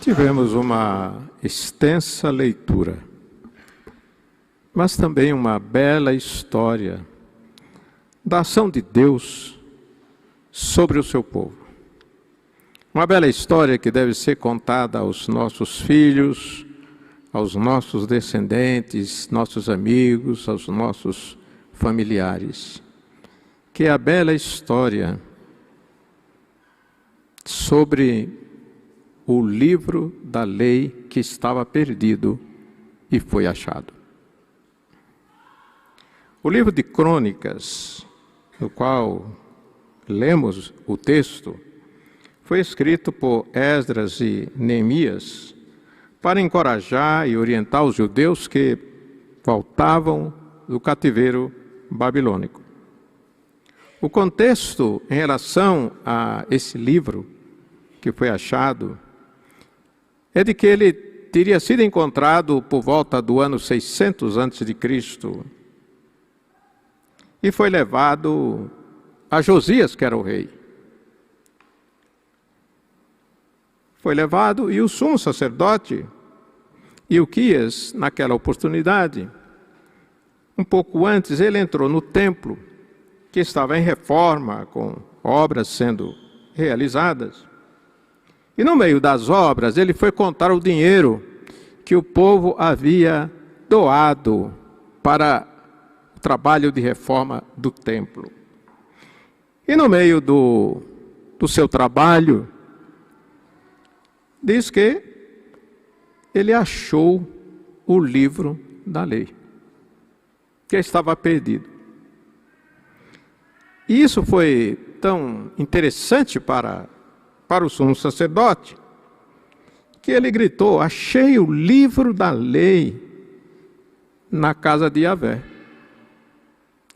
Tivemos uma extensa leitura, mas também uma bela história da ação de Deus sobre o seu povo. Uma bela história que deve ser contada aos nossos filhos, aos nossos descendentes, nossos amigos, aos nossos familiares. Que é a bela história sobre o livro da lei que estava perdido e foi achado. O livro de Crônicas, no qual lemos o texto, foi escrito por Esdras e Neemias para encorajar e orientar os judeus que voltavam do cativeiro babilônico. O contexto em relação a esse livro que foi achado é de que ele teria sido encontrado por volta do ano 600 a.C. e foi levado a Josias, que era o rei. Foi levado e o sumo sacerdote Ilquias, naquela oportunidade, um pouco antes, ele entrou no templo, que estava em reforma, com obras sendo realizadas. E no meio das obras, ele foi contar o dinheiro que o povo havia doado para o trabalho de reforma do templo. E no meio do seu trabalho, diz que ele achou o livro da lei, que estava perdido. E isso foi tão interessante para o sumo sacerdote, que ele gritou: achei o livro da lei na casa de Yahvé.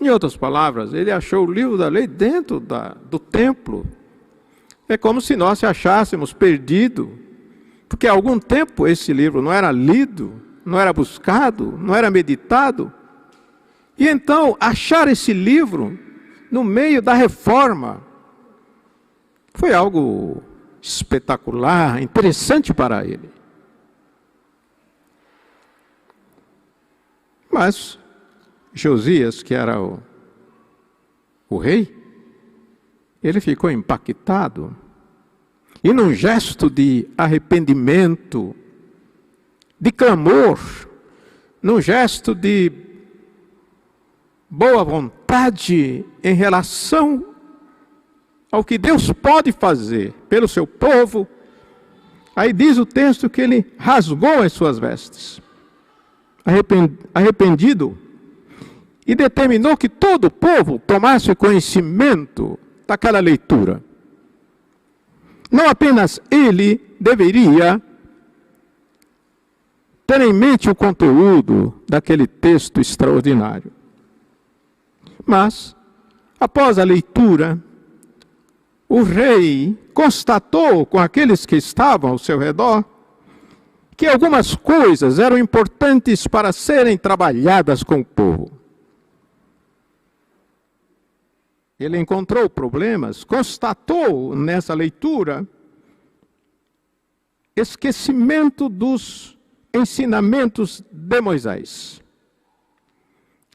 Em outras palavras, ele achou o livro da lei dentro do templo. É como se nós se achássemos perdido, porque há algum tempo esse livro não era lido, não era buscado, não era meditado. E então, achar esse livro no meio da reforma foi algo espetacular, interessante para ele. Mas Josias, que era o rei, ele ficou impactado. E num gesto de arrependimento, de clamor, num gesto de boa vontade em relação ao que Deus pode fazer pelo seu povo, aí diz o texto que ele rasgou as suas vestes, arrependido, e determinou que todo o povo tomasse conhecimento daquela leitura. Não apenas ele deveria ter em mente o conteúdo daquele texto extraordinário, mas, após a leitura, o rei constatou com aqueles que estavam ao seu redor que algumas coisas eram importantes para serem trabalhadas com o povo. Ele encontrou problemas, constatou nessa leitura esquecimento dos ensinamentos de Moisés.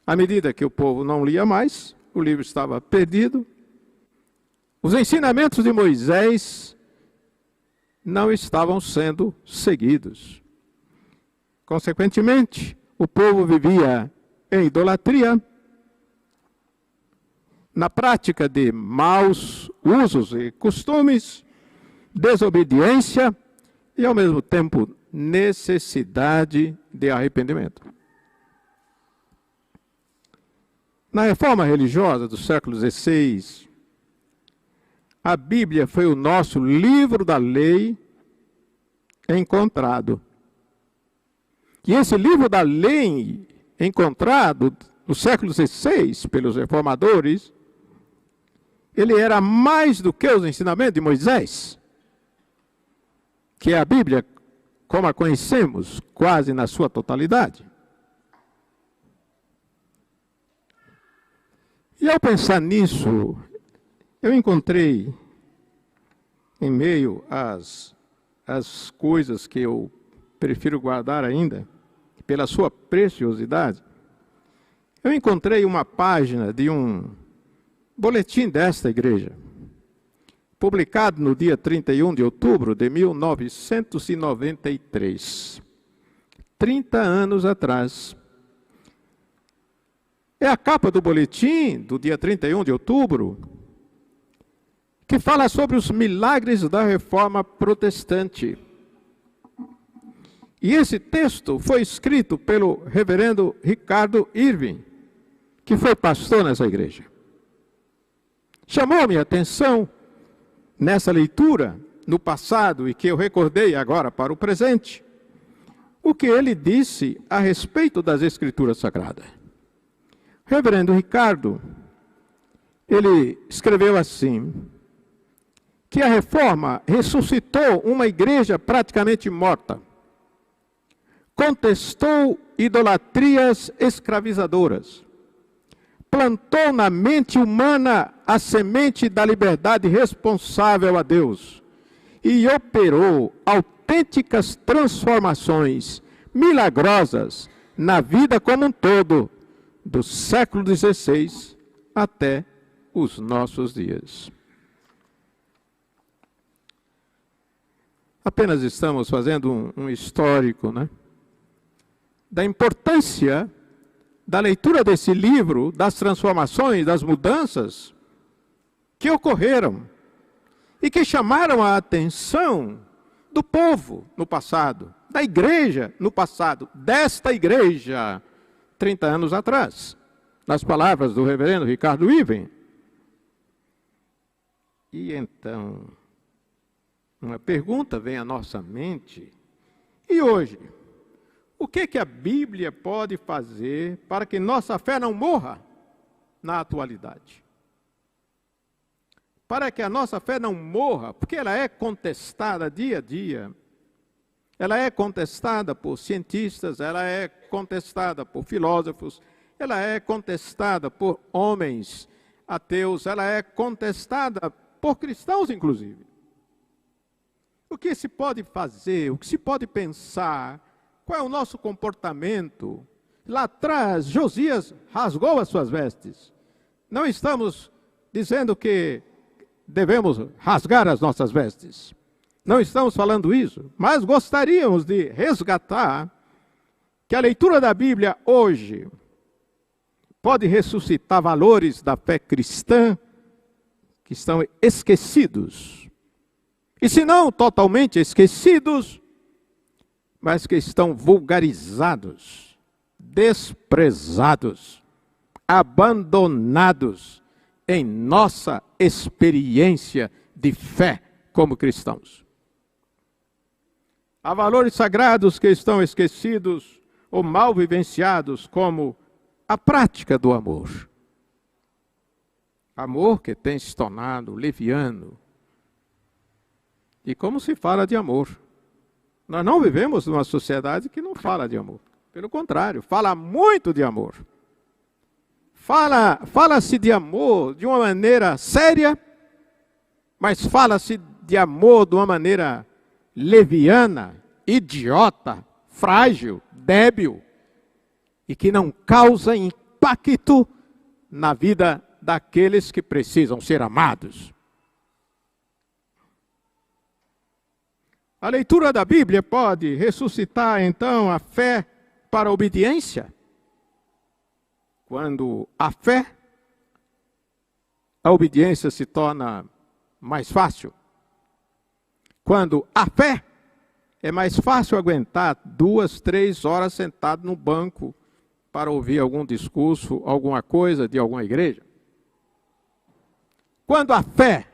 À medida que o povo não lia mais, o livro estava perdido, os ensinamentos de Moisés não estavam sendo seguidos. Consequentemente, o povo vivia em idolatria, na prática de maus usos e costumes, desobediência e, ao mesmo tempo, necessidade de arrependimento. Na reforma religiosa do século XVI, a Bíblia foi o nosso livro da lei encontrado. E esse livro da lei encontrado no século XVI pelos reformadores, ele era mais do que os ensinamentos de Moisés, que é a Bíblia, como a conhecemos, quase na sua totalidade. E ao pensar nisso, eu encontrei, em meio às as coisas que eu prefiro guardar ainda, pela sua preciosidade, eu encontrei uma página de um boletim desta igreja, publicado no dia 31 de outubro de 1993, 30 anos atrás. É a capa do boletim do dia 31 de outubro, que fala sobre os milagres da Reforma Protestante. E esse texto foi escrito pelo reverendo Ricardo Irving, que foi pastor nessa igreja. Chamou a minha atenção nessa leitura, no passado, e que eu recordei agora para o presente, o que ele disse a respeito das Escrituras Sagradas. O reverendo Ricardo, ele escreveu assim, que a Reforma ressuscitou uma igreja praticamente morta, contestou idolatrias escravizadoras, plantou na mente humana a semente da liberdade responsável a Deus e operou autênticas transformações milagrosas na vida como um todo, do século XVI até os nossos dias. Apenas estamos fazendo um histórico, né, da importância da leitura desse livro, das transformações, das mudanças que ocorreram e que chamaram a atenção do povo no passado, da igreja no passado, desta igreja, 30 anos atrás, nas palavras do reverendo Ricardo Irving. E então, uma pergunta vem à nossa mente, e hoje? O que a Bíblia pode fazer para que nossa fé não morra na atualidade? Para que a nossa fé não morra, porque ela é contestada dia a dia. Ela é contestada por cientistas, ela é contestada por filósofos, ela é contestada por homens ateus, ela é contestada por cristãos, inclusive. O que se pode fazer, o que se pode pensar? Qual é o nosso comportamento? Lá atrás, Josias rasgou as suas vestes. Não estamos dizendo que devemos rasgar as nossas vestes. Não estamos falando isso, mas gostaríamos de resgatar que a leitura da Bíblia hoje pode ressuscitar valores da fé cristã que estão esquecidos. E se não totalmente esquecidos, mas que estão vulgarizados, desprezados, abandonados em nossa experiência de fé como cristãos. Há valores sagrados que estão esquecidos ou mal vivenciados, como a prática do amor. Amor que tem se tornado leviano. E como se fala de amor? Nós não vivemos numa sociedade que não fala de amor. Pelo contrário, fala muito de amor. Fala-se de amor de uma maneira séria, mas fala-se de amor de uma maneira leviana, idiota, frágil, débil, e que não causa impacto na vida daqueles que precisam ser amados. A leitura da Bíblia pode ressuscitar, então, a fé para a obediência? Quando a fé, a obediência se torna mais fácil. Quando a fé, é mais fácil aguentar 2, 3 horas sentado no banco para ouvir algum discurso, alguma coisa de alguma igreja. Quando a fé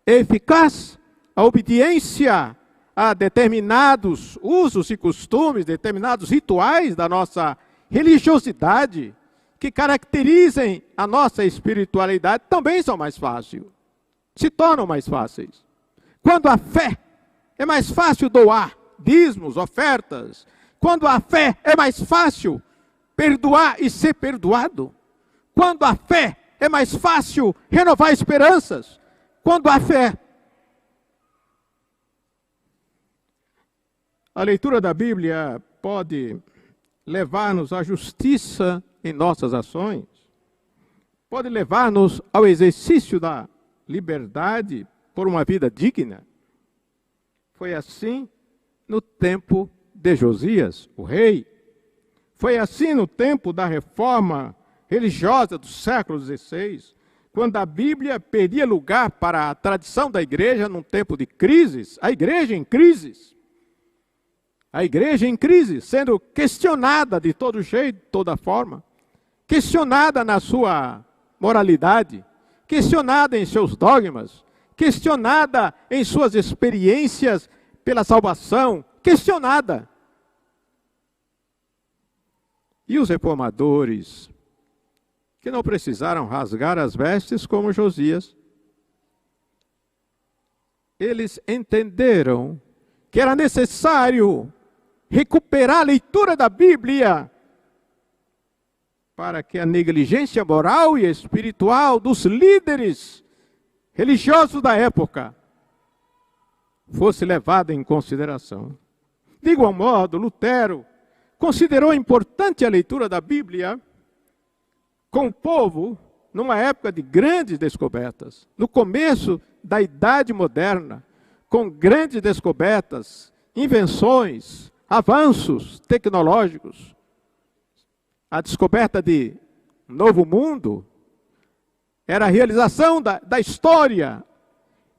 é eficaz, a obediência a determinados usos e costumes, determinados rituais da nossa religiosidade, que caracterizem a nossa espiritualidade, também são mais fáceis, se tornam mais fáceis. Quando a fé, é mais fácil doar dízimos, ofertas. Quando a fé, é mais fácil perdoar e ser perdoado. Quando a fé, é mais fácil renovar esperanças. Quando a fé, A leitura da Bíblia pode levar-nos à justiça em nossas ações, pode levar-nos ao exercício da liberdade por uma vida digna. Foi assim no tempo de Josias, o rei. Foi assim no tempo da reforma religiosa do século XVI, quando a Bíblia perdia lugar para a tradição da igreja num tempo de crises, a igreja em crises. A igreja em crise, sendo questionada de todo jeito, de toda forma, questionada na sua moralidade, questionada em seus dogmas, questionada em suas experiências pela salvação, questionada. E os reformadores, que não precisaram rasgar as vestes como Josias, eles entenderam que era necessário recuperar a leitura da Bíblia para que a negligência moral e espiritual dos líderes religiosos da época fosse levada em consideração. De igual modo, Lutero considerou importante a leitura da Bíblia com o povo numa época de grandes descobertas, no começo da Idade Moderna, com grandes descobertas, invenções, avanços tecnológicos, a descoberta de um novo mundo, era a realização da história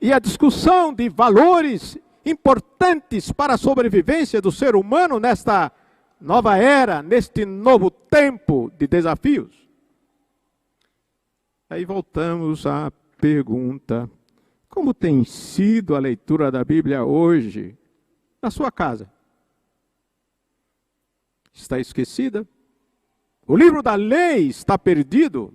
e a discussão de valores importantes para a sobrevivência do ser humano nesta nova era, neste novo tempo de desafios. Aí voltamos à pergunta: como tem sido a leitura da Bíblia hoje na sua casa? Está esquecida? O livro da lei está perdido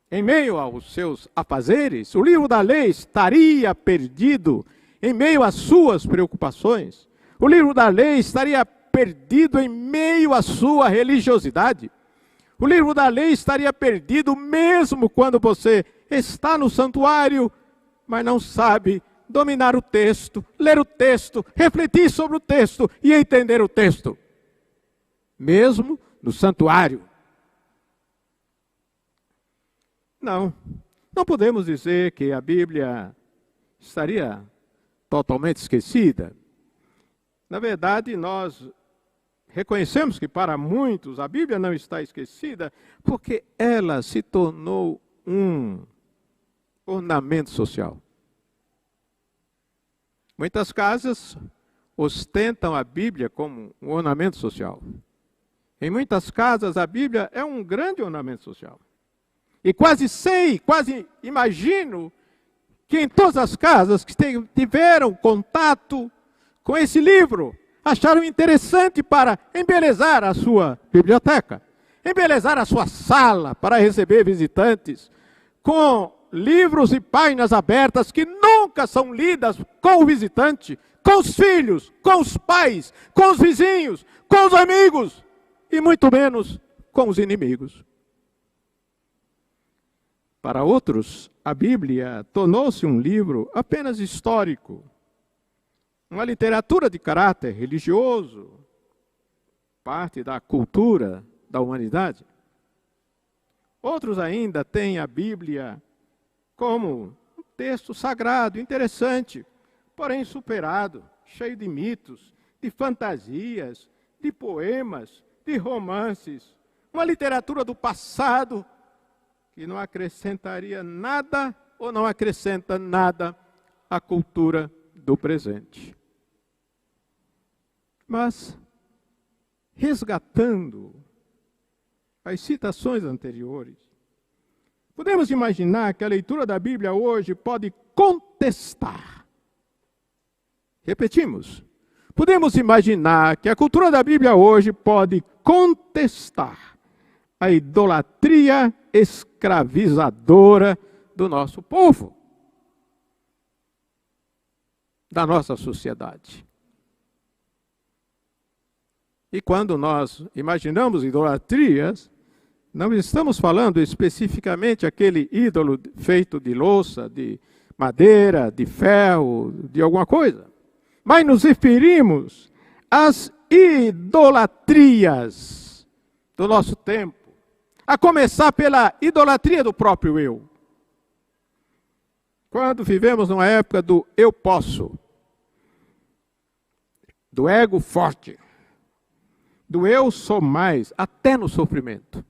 em meio aos seus afazeres? O livro da lei estaria perdido em meio às suas preocupações? O livro da lei estaria perdido em meio à sua religiosidade? O livro da lei estaria perdido mesmo quando você está no santuário, mas não sabe dominar o texto, ler o texto, refletir sobre o texto e entender o texto? Mesmo no santuário. Não podemos dizer que a Bíblia estaria totalmente esquecida. Na verdade, nós reconhecemos que para muitos a Bíblia não está esquecida, porque ela se tornou um ornamento social. Muitas casas ostentam a Bíblia como um ornamento social. Em muitas casas a Bíblia é um grande ornamento social. E quase imagino que em todas as casas que tiveram contato com esse livro, acharam interessante para embelezar a sua biblioteca, embelezar a sua sala para receber visitantes, com livros e páginas abertas que nunca são lidas com o visitante, com os filhos, com os pais, com os vizinhos, com os amigos, e muito menos com os inimigos. Para outros, a Bíblia tornou-se um livro apenas histórico, uma literatura de caráter religioso, parte da cultura da humanidade. Outros ainda têm a Bíblia como um texto sagrado, interessante, porém superado, cheio de mitos, de fantasias, de poemas, de romances, uma literatura do passado que não acrescentaria nada ou não acrescenta nada à cultura do presente. Mas, resgatando as citações anteriores, podemos imaginar que a leitura da Bíblia hoje pode contestar. Repetimos. Podemos imaginar que a cultura da Bíblia hoje pode contestar a idolatria escravizadora do nosso povo, da nossa sociedade. E quando nós imaginamos idolatrias, não estamos falando especificamente aquele ídolo feito de louça, de madeira, de ferro, de alguma coisa. mas nos referimos às idolatrias do nosso tempo, a começar pela idolatria do próprio eu. Quando vivemos numa época do eu posso, do ego forte, do eu sou mais, até no sofrimento.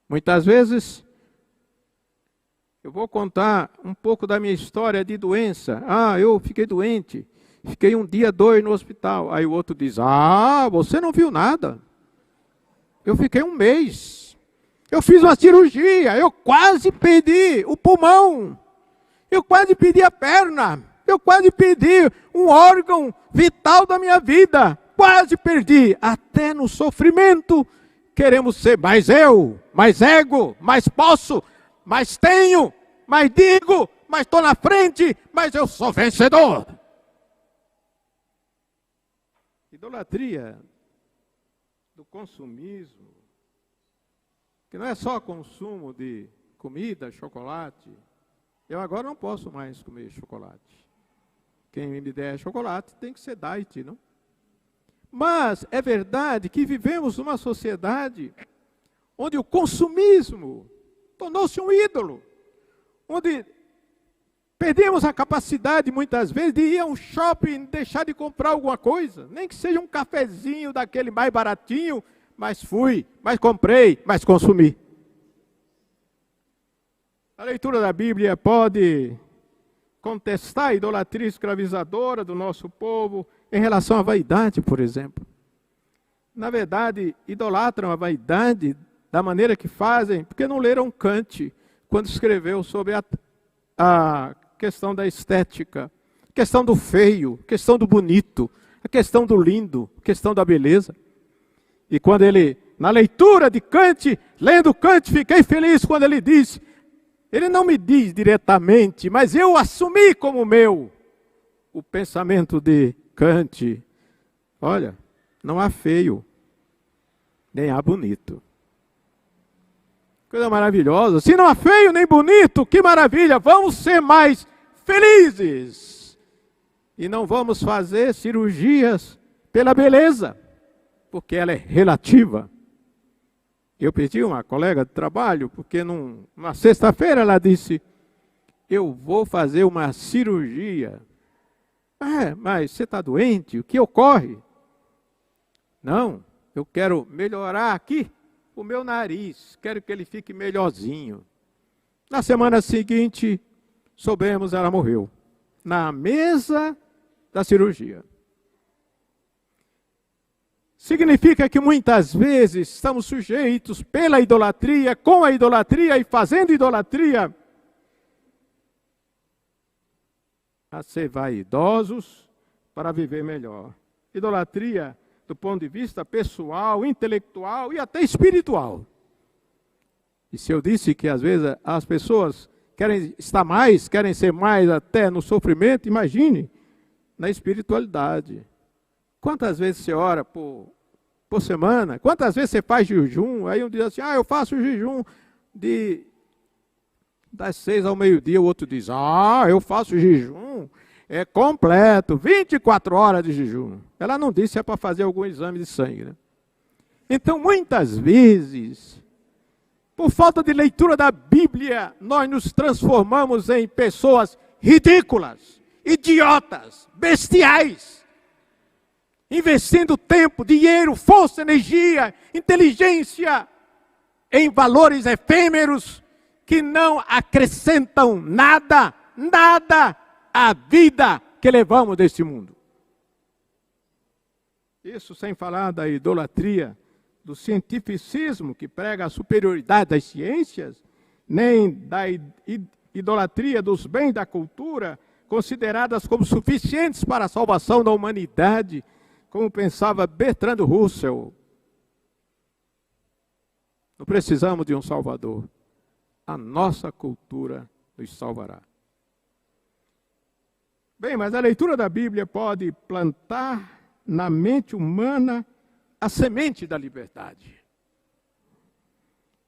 Muitas vezes, eu vou contar um pouco da minha história de doença. Eu fiquei doente, fiquei 1 dia, 2 no hospital. Aí o outro diz, você não viu nada. Eu fiquei 1 mês. Eu fiz uma cirurgia, eu quase perdi o pulmão. Eu quase perdi a perna. Eu quase perdi um órgão vital da minha vida. Quase perdi. Até no sofrimento, queremos ser mais eu, mais ego, mais posso, mais tenho, mais digo, mais estou na frente, mas eu sou vencedor. Idolatria do consumismo, que não é só consumo de comida, chocolate. Eu agora não posso mais comer chocolate. Quem me der chocolate tem que ser diet, não? Mas é verdade que vivemos numa sociedade onde o consumismo tornou-se um ídolo, onde perdemos a capacidade, muitas vezes, de ir a um shopping e deixar de comprar alguma coisa, nem que seja um cafezinho daquele mais baratinho, mas fui, mas comprei, mas consumi. A leitura da Bíblia pode contestar a idolatria escravizadora do nosso povo em relação à vaidade, por exemplo. Na verdade, idolatram a vaidade da maneira que fazem, porque não leram Kant quando escreveu sobre a questão da estética, a questão do feio, a questão do bonito, a questão do lindo, a questão da beleza. E quando ele, na leitura de Kant, lendo Kant, fiquei feliz quando ele disse, ele não me diz diretamente, mas eu assumi como meu o pensamento de Kant. Olha, não há feio, nem há bonito. Coisa maravilhosa. Se não há feio nem bonito, que maravilha. Vamos ser mais felizes. E não vamos fazer cirurgias pela beleza, porque ela é relativa. Eu pedi uma colega de trabalho, porque numa sexta-feira ela disse, eu vou fazer uma cirurgia. Mas você está doente? O que ocorre? Não, eu quero melhorar aqui o meu nariz, quero que ele fique melhorzinho. Na semana seguinte, soubemos, ela morreu. Na mesa da cirurgia. Significa que muitas vezes estamos sujeitos pela idolatria, com a idolatria e fazendo idolatria, a ser vaidosos para viver melhor. Idolatria do ponto de vista pessoal, intelectual e até espiritual. E se eu disse que às vezes as pessoas querem estar mais, querem ser mais até no sofrimento, imagine na espiritualidade. Quantas vezes você ora por semana? Quantas vezes você faz jejum? Aí um diz assim, eu faço jejum das 6 ao meio-dia. O outro diz, eu faço jejum completo, 24 horas de jejum. Ela não disse se é para fazer algum exame de sangue, né? Então, muitas vezes, por falta de leitura da Bíblia, nós nos transformamos em pessoas ridículas, idiotas, bestiais, investindo tempo, dinheiro, força, energia, inteligência em valores efêmeros que não acrescentam nada à vida que levamos deste mundo. Isso sem falar da idolatria, do cientificismo que prega a superioridade das ciências, nem da idolatria dos bens da cultura, consideradas como suficientes para a salvação da humanidade, como pensava Bertrand Russell. Não precisamos de um Salvador. A nossa cultura nos salvará. Bem, mas a leitura da Bíblia pode plantar na mente humana a semente da liberdade.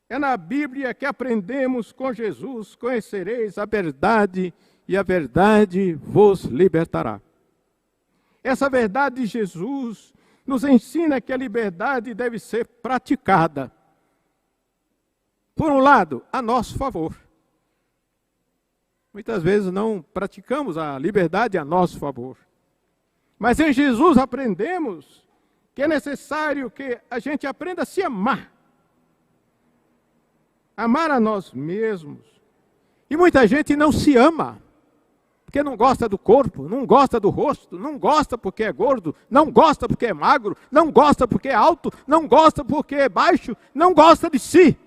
É na Bíblia que aprendemos com Jesus, conhecereis a verdade e a verdade vos libertará. Essa verdade de Jesus nos ensina que a liberdade deve ser praticada, por um lado, a nosso favor. Muitas vezes não praticamos a liberdade a nosso favor. Mas em Jesus aprendemos que é necessário que a gente aprenda a se amar. Amar a nós mesmos. E muita gente não se ama, porque não gosta do corpo, não gosta do rosto, não gosta porque é gordo, não gosta porque é magro, não gosta porque é alto, não gosta porque é baixo, não gosta de si,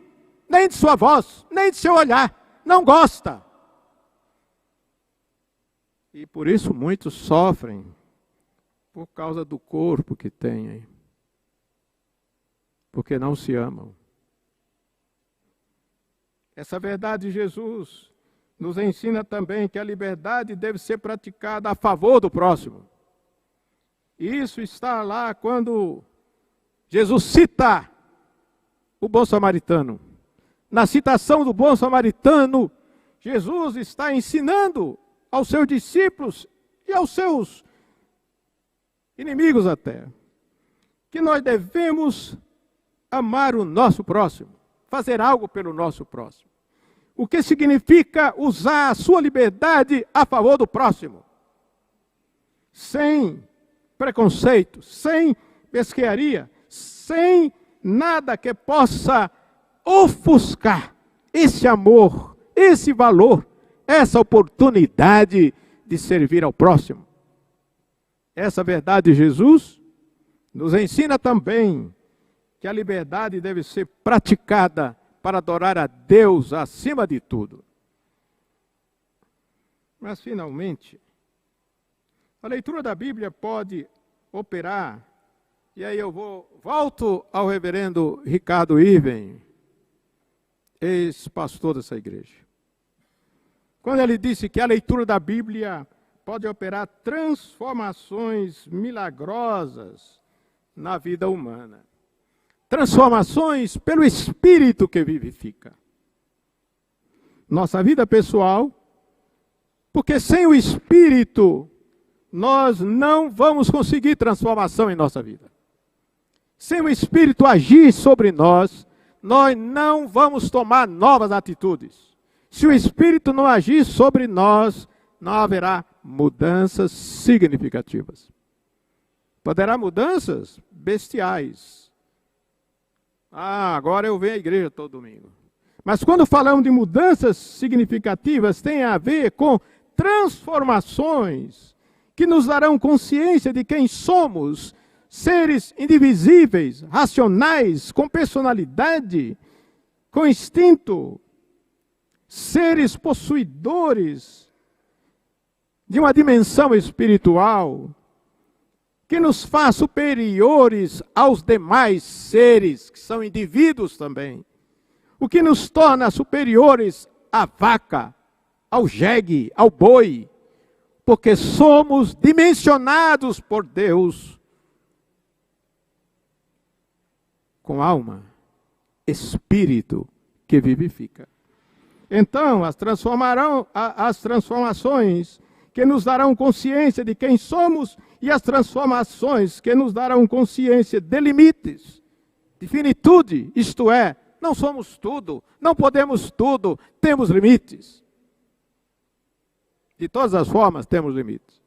nem de sua voz, nem de seu olhar, não gosta. E por isso muitos sofrem, por causa do corpo que têm, porque não se amam. Essa verdade de Jesus nos ensina também que a liberdade deve ser praticada a favor do próximo. E isso está lá quando Jesus cita o bom samaritano. Na citação do bom samaritano, Jesus está ensinando aos seus discípulos e aos seus inimigos até, que nós devemos amar o nosso próximo, fazer algo pelo nosso próximo. O que significa usar a sua liberdade a favor do próximo, sem preconceito, sem pesquearia, sem nada que possa ofuscar esse amor, esse valor, essa oportunidade de servir ao próximo. Essa verdade de Jesus nos ensina também que a liberdade deve ser praticada para adorar a Deus acima de tudo. Mas, finalmente, a leitura da Bíblia pode operar, e aí eu volto ao reverendo Ricardo Irving, ex-pastor dessa igreja. Quando ele disse que a leitura da Bíblia pode operar transformações milagrosas na vida humana. Transformações pelo Espírito que vivifica. Nossa vida pessoal, porque sem o Espírito nós não vamos conseguir transformação em nossa vida. Sem o Espírito agir sobre nós, nós não vamos tomar novas atitudes. Se o Espírito não agir sobre nós, não haverá mudanças significativas. Poderá mudanças bestiais. Agora eu venho à igreja todo domingo. Mas quando falamos de mudanças significativas, tem a ver com transformações que nos darão consciência de quem somos, seres indivisíveis, racionais, com personalidade, com instinto, seres possuidores de uma dimensão espiritual que nos faz superiores aos demais seres, que são indivíduos também. O que nos torna superiores à vaca, ao jegue, ao boi, porque somos dimensionados por Deus com alma, espírito que vivifica. Então, as transformações que nos darão consciência de quem somos e as transformações que nos darão consciência de limites, de finitude, isto é, não somos tudo, não podemos tudo, temos limites. De todas as formas, temos limites.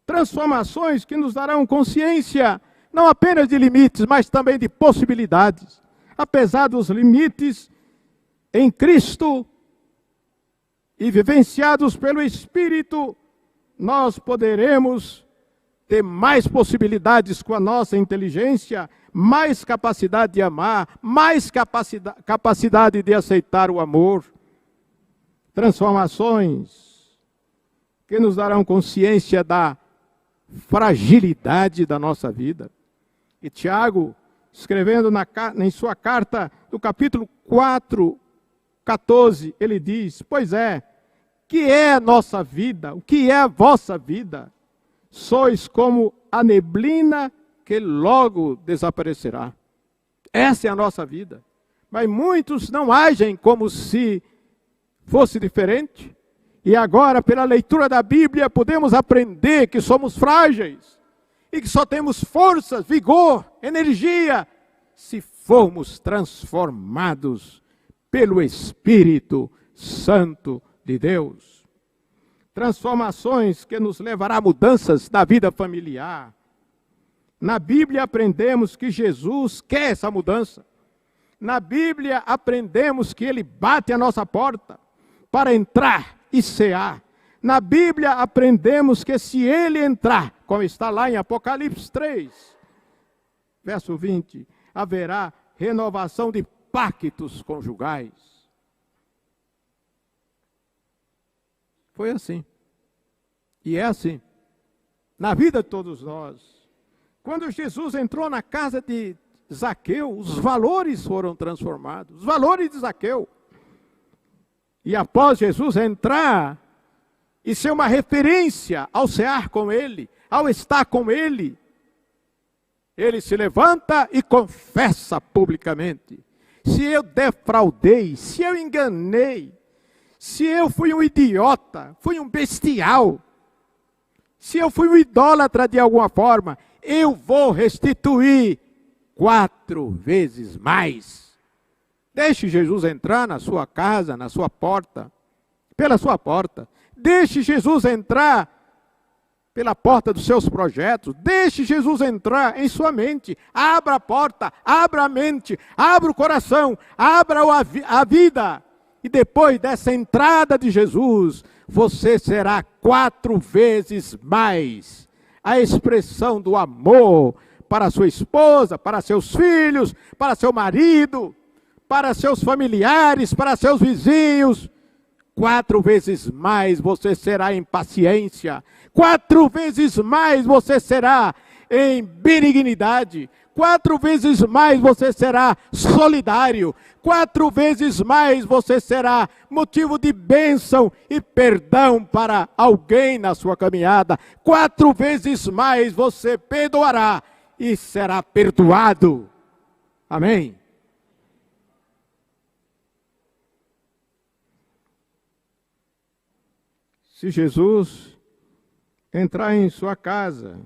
Transformações que nos darão consciência não apenas de limites, mas também de possibilidades. Apesar dos limites, em Cristo e vivenciados pelo Espírito, nós poderemos ter mais possibilidades com a nossa inteligência, mais capacidade de amar, mais capacidade de aceitar o amor. Transformações que nos darão consciência da fragilidade da nossa vida. E Tiago, escrevendo em sua carta, no capítulo 4, 14, ele diz: pois é, que é a nossa vida? O que é a vossa vida? Sois como a neblina que logo desaparecerá. Essa é a nossa vida. Mas muitos não agem como se fosse diferente. E agora, pela leitura da Bíblia, podemos aprender que somos frágeis e que só temos forças, vigor, energia, se formos transformados pelo Espírito Santo de Deus. Transformações que nos levará a mudanças na vida familiar. Na Bíblia aprendemos que Jesus quer essa mudança. Na Bíblia aprendemos que Ele bate a nossa porta para entrar e cear. Na Bíblia aprendemos que se Ele entrar, como está lá em Apocalipse 3, verso 20, haverá renovação de pactos conjugais. Foi assim. E é assim. Na vida de todos nós. Quando Jesus entrou na casa de Zaqueu, os valores foram transformados. Os valores de Zaqueu. E após Jesus entrar e ser uma referência ao cear com Ele, ao estar com Ele, Ele se levanta e confessa publicamente. Se eu defraudei, se eu enganei, se eu fui um idiota, fui um bestial, se eu fui um idólatra de alguma forma, eu vou restituir 4 vezes mais. Deixe Jesus entrar na sua casa, na sua porta, pela sua porta. Deixe Jesus entrar pela porta dos seus projetos. Deixe Jesus entrar em sua mente. Abra a porta, abra a mente, abra o coração, abra a vida. E depois dessa entrada de Jesus, você será 4 vezes mais a expressão do amor para sua esposa, para seus filhos, para seu marido, para seus familiares, para seus vizinhos. 4 vezes mais você será em paciência. 4 vezes mais você será em benignidade. 4 vezes mais você será solidário. 4 vezes mais você será motivo de bênção e perdão para alguém na sua caminhada. 4 vezes mais você perdoará e será perdoado. Amém? Se Jesus entrar em sua casa,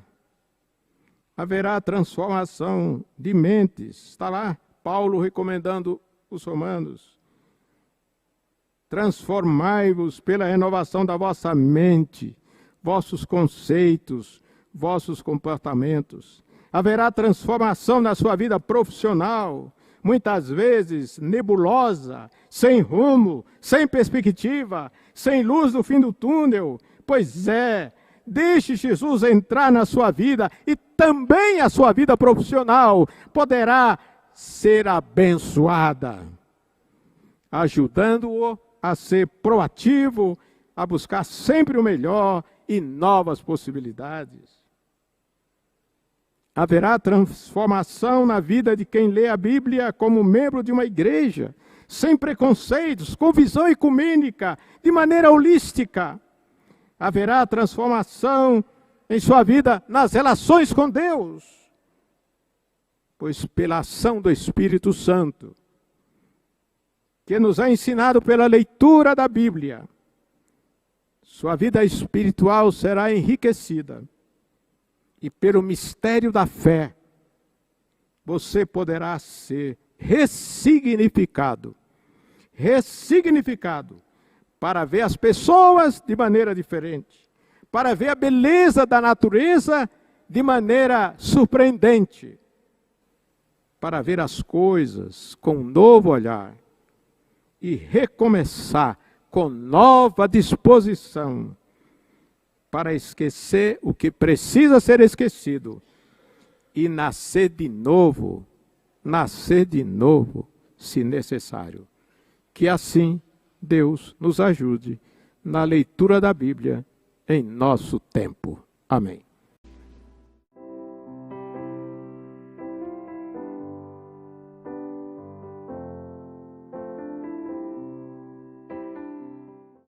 haverá transformação de mentes. Está lá Paulo recomendando os romanos. Transformai-vos pela renovação da vossa mente, vossos conceitos, vossos comportamentos. Haverá transformação na sua vida profissional, muitas vezes nebulosa, sem rumo, sem perspectiva, sem luz no fim do túnel. Pois é, deixe Jesus entrar na sua vida e também a sua vida profissional poderá ser abençoada, ajudando-o a ser proativo, a buscar sempre o melhor e novas possibilidades. Haverá transformação na vida de quem lê a Bíblia como membro de uma igreja, sem preconceitos, com visão ecumênica, de maneira holística. Haverá transformação em sua vida nas relações com Deus, pois pela ação do Espírito Santo, que nos é ensinado pela leitura da Bíblia, sua vida espiritual será enriquecida. E pelo mistério da fé, você poderá ser ressignificado para ver as pessoas de maneira diferente, para ver a beleza da natureza de maneira surpreendente, para ver as coisas com um novo olhar e recomeçar com nova disposição, para esquecer o que precisa ser esquecido e nascer de novo, se necessário. Que assim Deus nos ajude na leitura da Bíblia em nosso tempo. Amém.